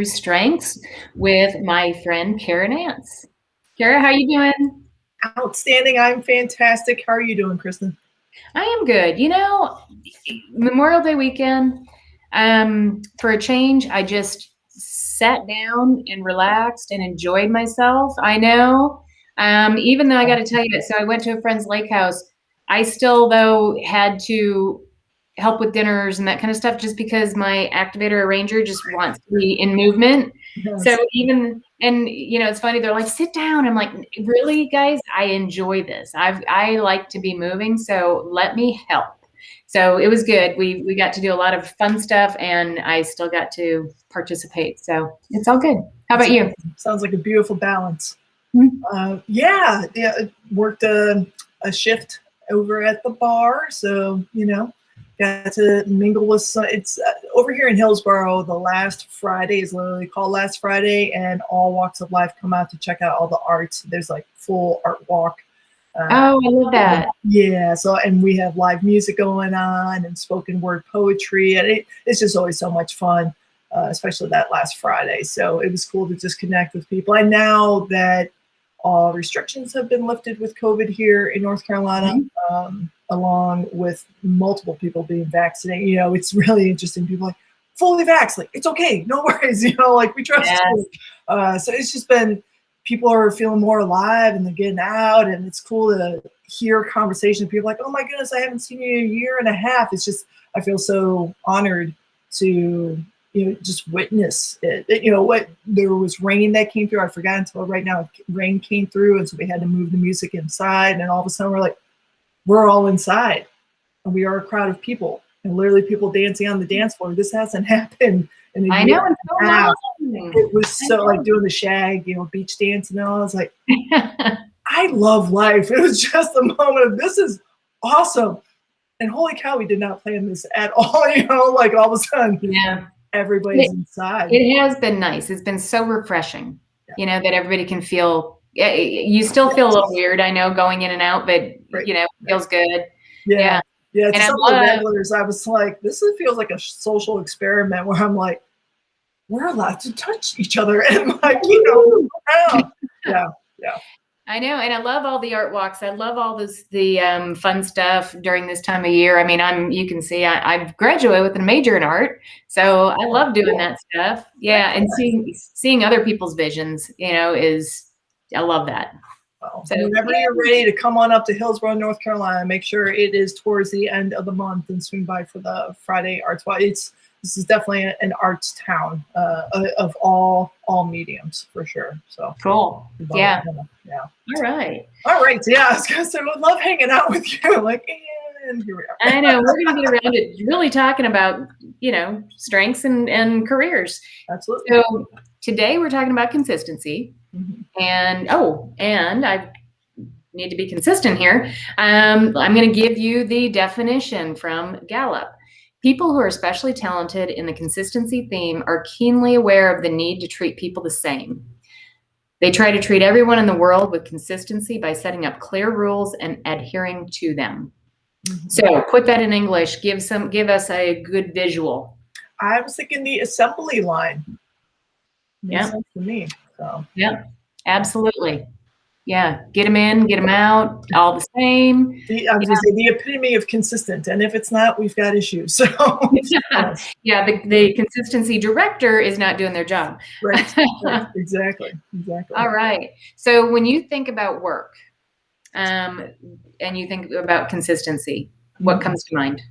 Strengths with my friend Kara Nance. Kara, how you doing? Outstanding. I'm fantastic. How are you doing, Kristen? I am good. Memorial Day weekend, for a change, I just sat down and relaxed and enjoyed myself. I know, even though I got to tell you, so I went to a friend's lake house. I still, though, had to help with dinners and that kind of stuff just because my activator arranger just wants to be in movement. So Yes. it's funny, they're like, sit down. I'm like, really, guys, I enjoy this. I like to be moving, so let me help. So it was good. We got to do a lot of fun stuff, and I still got to participate. So it's all good. How about you? Sounds like a beautiful balance. Worked a shift over at the bar, so got to mingle with some. It's over here in Hillsborough. The last Friday is literally called Last Friday, and all walks of life come out to check out all the arts. There's like full art walk. Oh, I love that. Yeah. So, and we have live music going on and spoken word poetry, and it's just always so much fun, especially that last Friday. So it was cool to just connect with people. And now that all restrictions have been lifted with COVID here in North Carolina, along with multiple people being vaccinated, it's really interesting. People like fully vaccinated. It's okay. No worries. Like we trust you. So it's just been, people are feeling more alive and they're getting out, and it's cool to hear conversations. People are like, oh my goodness, I haven't seen you in a year and a half. It's just, I feel so honored to, just witness it. There was rain that came through. I forgot until right now, rain came through. And so we had to move the music inside, and all of a sudden we're all inside, and we are a crowd of people, and literally people dancing on the dance floor. This hasn't happened in a year and a half. It was so like doing the shag, beach dance, and all. I was like, I love life. It was just a moment of, this is awesome. And holy cow, we did not plan this at all. Like all of a sudden, everybody's inside. It has been nice. It's been so refreshing, that everybody can feel. You still feel a little weird, I know, going in and out, but it feels good. Yeah. To some of the regulars, I was like, this feels like a social experiment where I'm like, we're allowed to touch each other, and like, yeah. I know, and I love all the art walks. I love all the fun stuff during this time of year. I mean, you can see I've graduated with a major in art, so I love doing that stuff. Yeah, and seeing other people's visions, I love that. Well, so whenever you're ready to come on up to Hillsborough, North Carolina, make sure it is towards the end of the month and swing by for the Friday Arts Walk. This is definitely an arts town of all mediums, for sure. So cool. Yeah. All right. So I was gonna say, I love hanging out with you. Like, and here we are. I know, we're gonna get around to really talking about strengths and careers. Absolutely. So today we're talking about consistency, and I need to be consistent here. I'm going to give you the definition from Gallup. People who are especially talented in the consistency theme are keenly aware of the need to treat people the same. They try to treat everyone in the world with consistency by setting up clear rules and adhering to them. So put that in English, give us a good visual. I was thinking the assembly line. Makes sense to me. So. Yeah, absolutely. Yeah, get them in, get them out, all the same. I was going to say the epitome of consistent, and if it's not, we've got issues. So the consistency director is not doing their job. Right. Exactly. All right. So when you think about work, and you think about consistency, what comes to mind?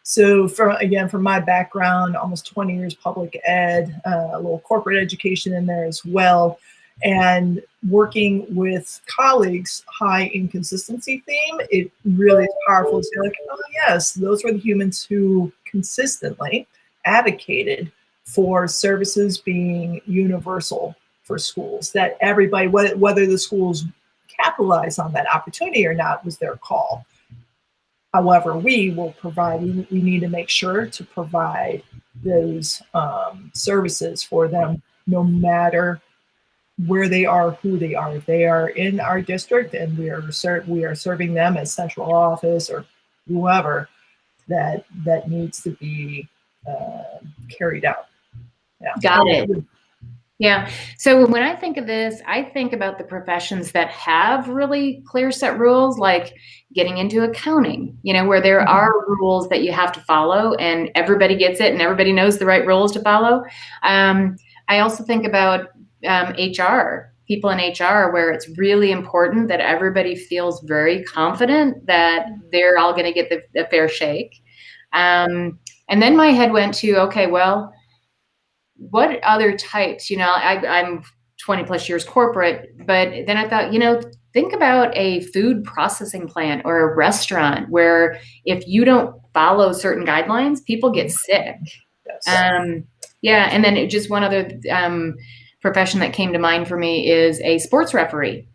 So from my background, almost 20 years public ed, a little corporate education in there as well. And working with colleagues high in consistency theme, it really is powerful to say, like, oh yes, those were the humans who consistently advocated for services being universal for schools, that everybody, whether the schools capitalize on that opportunity or not, was their call. However, we will provide, we need to make sure to provide those services for them, no matter where they are, who they are. If they are in our district and we are serving them as central office or whoever, that needs to be carried out. Got it. Yeah. So when I think of this, I think about the professions that have really clear set rules, like getting into accounting, where there are rules that you have to follow and everybody gets it and everybody knows the right rules to follow. I also think about HR, people in HR, where it's really important that everybody feels very confident that they're all going to get the fair shake. And then my head went to, okay, well, what other types, I'm 20 plus years corporate, but then I thought, think about a food processing plant or a restaurant where if you don't follow certain guidelines, people get sick. Yes. Yeah. And then just one other profession that came to mind for me is a sports referee,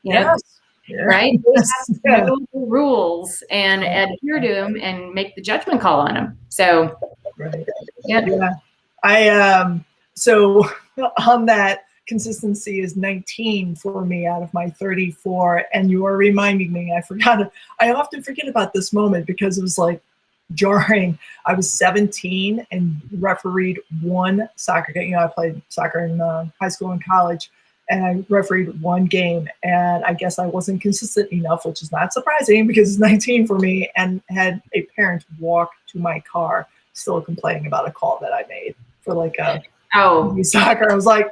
Yes. right? They Yes. have to know the rules and adhere to them and make the judgment call on them. So, Right. yeah. So on that, consistency is 19 for me out of my 34. And you are reminding me, I often forget about this moment because it was like jarring. I was 17 and refereed one soccer game. I played soccer in high school and college, and I refereed one game. And I guess I wasn't consistent enough, which is not surprising because it's 19 for me, and had a parent walk to my car still complaining about a call that I made for like a soccer. I was like,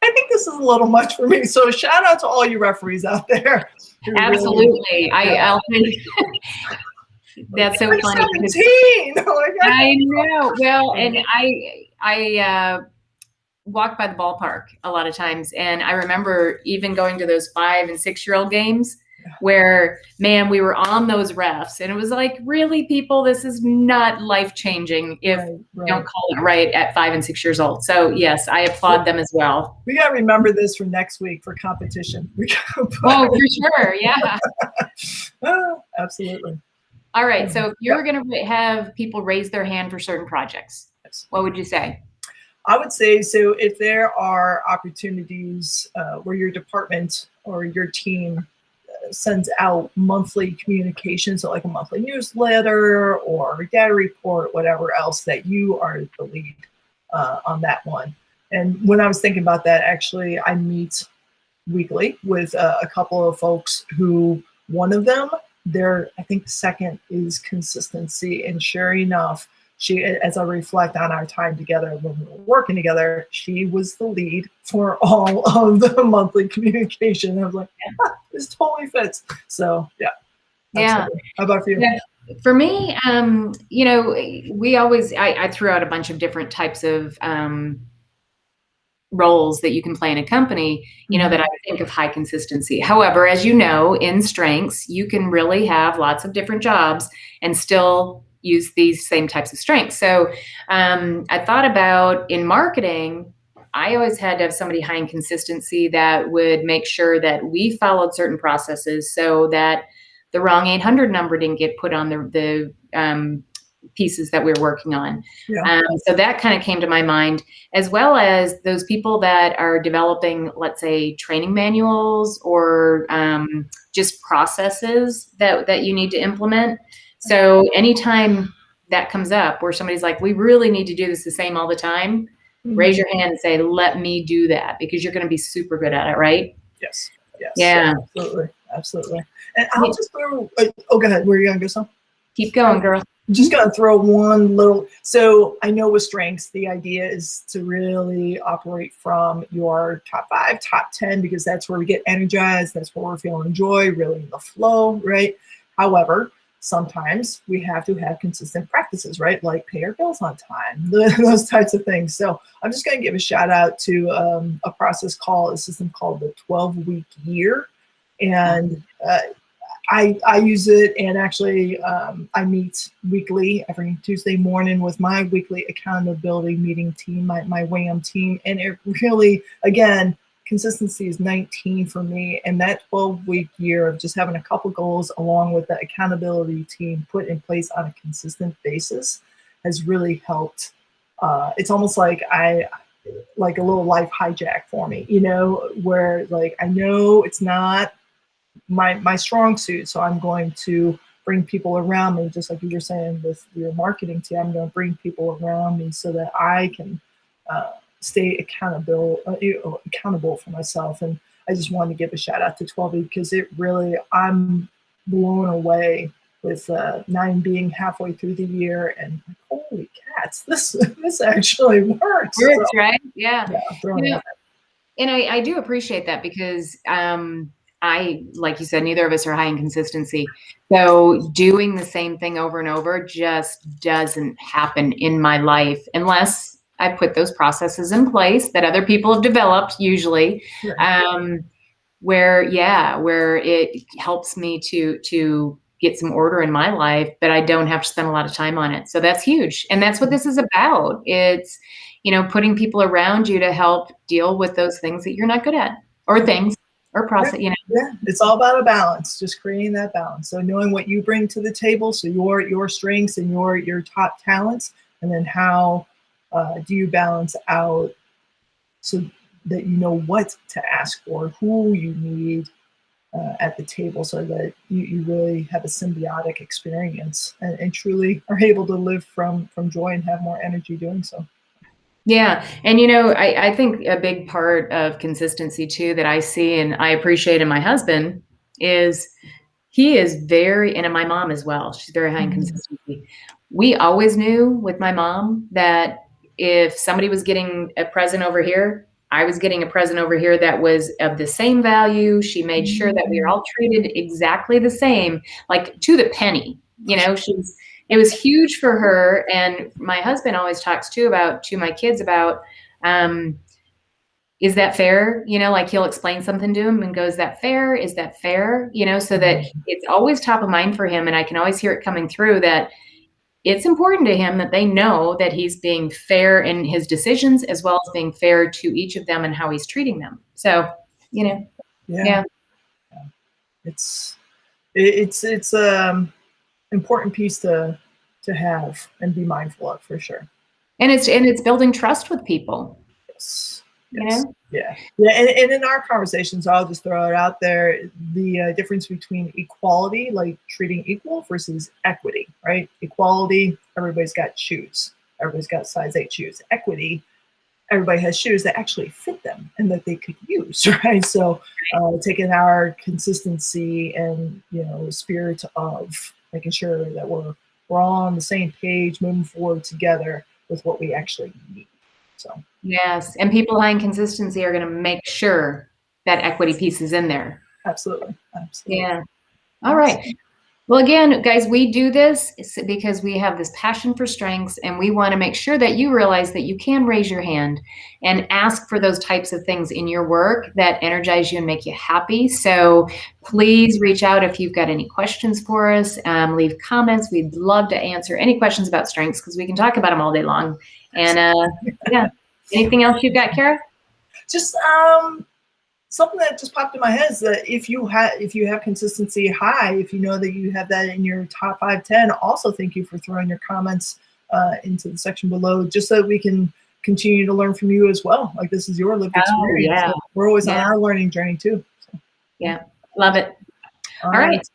I think this is a little much for me. So shout out to all you referees out there. Absolutely. I'll think that's so funny. 17. I know. Well, and I walk by the ballpark a lot of times, and I remember even going to those 5 and 6-year-old games where, man, we were on those refs, and it was like, really, people, this is not life-changing if you don't call it right at 5 and 6 years old. So yes, I applaud them as well. We got to remember this for next week for competition. Oh, for sure. Yeah. Absolutely. All right. So if you're going to have people raise their hand for certain projects, what would you say? I would say, so if there are opportunities where your department or your team sends out monthly communications, so like a monthly newsletter or a data report, whatever else, that you are the lead on that one. And when I was thinking about that, actually, I meet weekly with a couple of folks who, one of them, I think second is consistency. And sure enough, she, as I reflect on our time together when we were working together, she was the lead for all of the monthly communication. I was like, this totally fits. So yeah. Absolutely. How about for you? Yeah. For me, we always, I threw out a bunch of different types of roles that you can play in a company, that I think of high consistency. However, as you know, in strengths, you can really have lots of different jobs and still use these same types of strengths. So I thought about in marketing, I always had to have somebody high in consistency that would make sure that we followed certain processes so that the wrong 800 number didn't get put on the pieces that we were working on. So that kind of came to my mind, as well as those people that are developing, let's say, training manuals or just processes that you need to implement. So anytime that comes up where somebody's like, we really need to do this the same all the time, raise your hand and say, let me do that, because you're going to be super good at it, right? Yes. Yes. Yeah. Absolutely. And I'll just throw, go ahead. Where are you going to go, son? Keep going, girl. I'm just going to throw one little, so I know with strengths, the idea is to really operate from your top 5, top 10, because that's where we get energized. That's where we're feeling joy, really in the flow, right? However, sometimes we have to have consistent practices, right? Like pay our bills on time, those types of things. So I'm just going to give a shout out to a system called the 12-week year. And I use it, and actually I meet weekly every Tuesday morning with my weekly accountability meeting team, my WAM team. And it really, again, consistency is 19 for me. And that 12-week year of just having a couple goals along with the accountability team put in place on a consistent basis has really helped. It's almost like like a little life hijack for me, where like I know it's not my strong suit, so I'm going to bring people around me, just like you were saying with your marketing team. I'm going to bring people around me so that I can stay accountable for myself. And I just wanted to give a shout out to 12 because it really, I'm blown away with 9 being halfway through the year, and like, holy cats, this actually works. Works, right? Yeah. You know, and I do appreciate that because like you said, neither of us are high in consistency. So doing the same thing over and over just doesn't happen in my life unless I put those processes in place that other people have developed, usually, where it helps me to get some order in my life, but I don't have to spend a lot of time on it. So that's huge. And that's what this is about. It's, putting people around you to help deal with those things that you're not good at, or things or process, Yeah, it's all about a balance, just creating that balance. So knowing what you bring to the table, so your strengths and your top talents, and then how do you balance out so that you know what to ask for, who you need at the table, so that you really have a symbiotic experience and truly are able to live from joy and have more energy doing so. Yeah. And, I think a big part of consistency too, that I see and I appreciate in my husband is he is and my mom as well. She's very high in consistency. We always knew with my mom that if somebody was getting a present over here, I was getting a present over here that was of the same value. She made sure that we were all treated exactly the same, like to the penny. It was huge for her. And my husband always talks to my kids about, is that fair? Like he'll explain something to him and goes, that fair? Is that fair? So that it's always top of mind for him. And I can always hear it coming through that it's important to him that they know that he's being fair in his decisions, as well as being fair to each of them and how he's treating them. So, yeah. It's important piece to have and be mindful of, for sure. And it's building trust with people. Yes. Yeah. And in our conversations, I'll just throw it out there, the difference between equality, like treating equal, versus equity, right? Equality, everybody's got shoes. Everybody's got size 8 shoes. Equity, everybody has shoes that actually fit them and that they could use, right? So taking our consistency and, spirit of making sure that we're all on the same page, moving forward together with what we actually need. So yes, and people high in consistency are going to make sure that equity piece is in there. Absolutely. Yeah. All right. Well, again, guys, we do this because we have this passion for strengths, and we want to make sure that you realize that you can raise your hand and ask for those types of things in your work that energize you and make you happy. So please reach out if you've got any questions for us. Leave comments. We'd love to answer any questions about strengths because we can talk about them all day long. And anything else you've got, Kara? Just something that just popped in my head is that if you have consistency high, if you know that you have that in your top 5, 10, also thank you for throwing your comments into the section below, just so that we can continue to learn from you as well. Like, this is your lived experience. Yeah. So we're always on our learning journey too. So. Yeah, love it. All right.